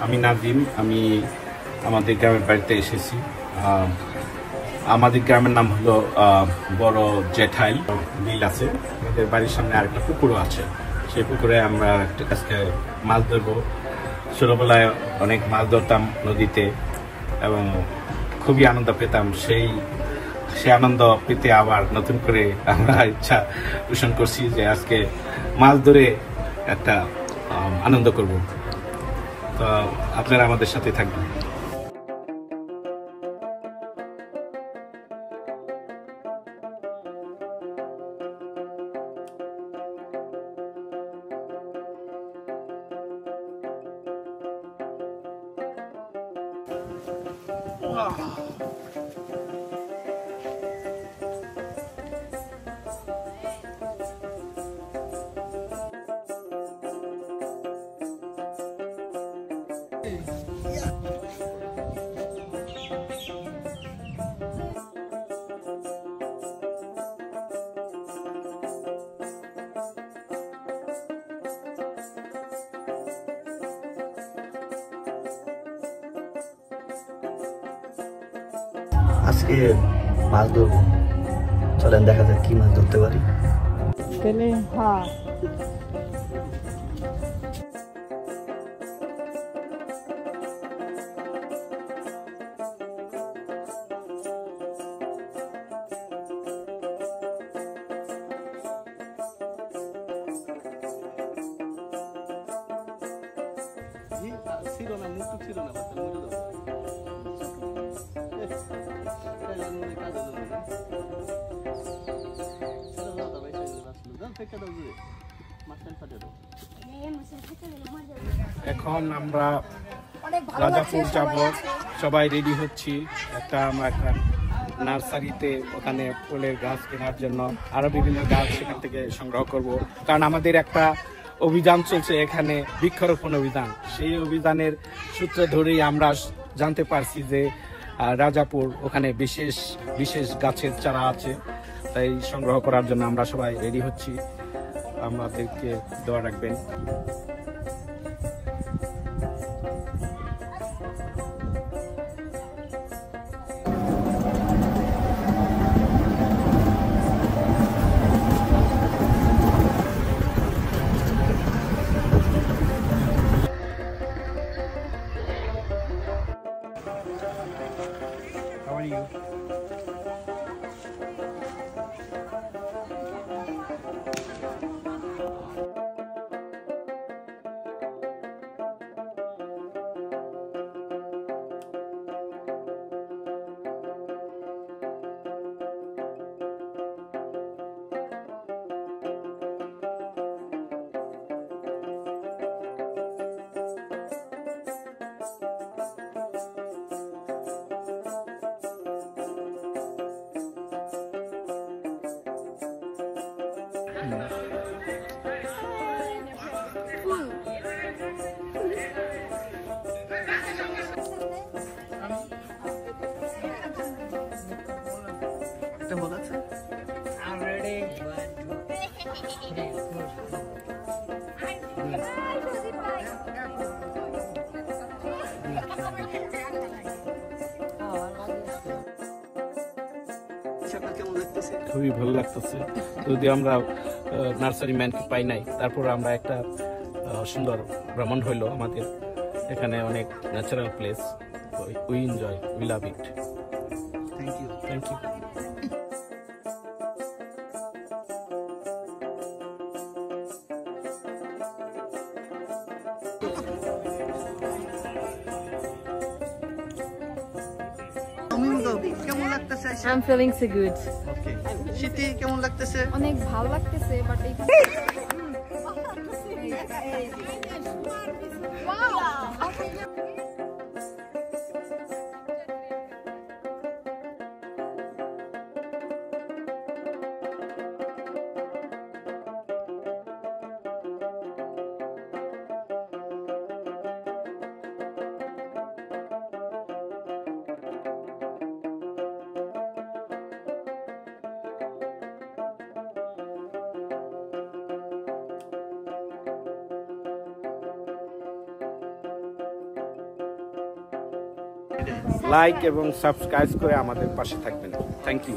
আমি নাজিম। আমি আমাদের গ্রামের বাড়িতে এসেছি। আমাদের গ্রামের নাম হলো বড় জেঠাইল বিল আছে। আমাদের বাড়ির সামনে আরেকটা পুকুরও আছে। সেই পুকুরে আমরা আজকে মাছ ধরবো। ছোটবেলায় অনেক মাছ ধরতাম নদীতে এবং খুবই আনন্দ পেতাম। সেই আনন্দ পেতে আবার নতুন করে আমরা ইচ্ছা পোষণ করছি যে আজকে মাছ ধরে একটা আনন্দ করব। তো আপনারা আমাদের সাথে থাকবেন। আজকে মাছ ধরবো, চলেন দেখা যাক কি মাছ ধরতে পারি। এখন আমরা রাজাপুর যাব, সবাই রেডি হচ্ছি। আমরা একটা নার্সারিতে ওখানে ফুলের গাছ কেনার জন্য আরো বিভিন্ন গাছ সেখান থেকে সংগ্রহ করব, কারণ আমাদের একটা অভিযান চলছে এখানে, বৃক্ষরোপণ অভিযান। সেই অভিযানের সূত্র ধরেই আমরা জানতে পারছি যে রাজাপুর ওখানে বিশেষ বিশেষ গাছের চারা আছে, তাই সংগ্রহ করার জন্য আমরা সবাই রেডি হচ্ছি। আমাদেরকে দোয়া রাখবেন। How are you? খুবই ভালো লাগতেছে। যদি আমরা নার্সারি ম্যানকে পাই নাই, তারপর আমরা একটা সুন্দর ভ্রমণ হইলো আমাদের। এখানে অনেক natural place, we enjoy, we love it. Thank you, thank you. কেমন লাগতেছে? I'm feeling so good. Okay. শীতে কেমন লাগতেছে? অনেক ভালো লাগতেছে, বাট এই লাইক এবং সাবস্ক্রাইব করে আমাদের পাশে থাকবেন। Thank you.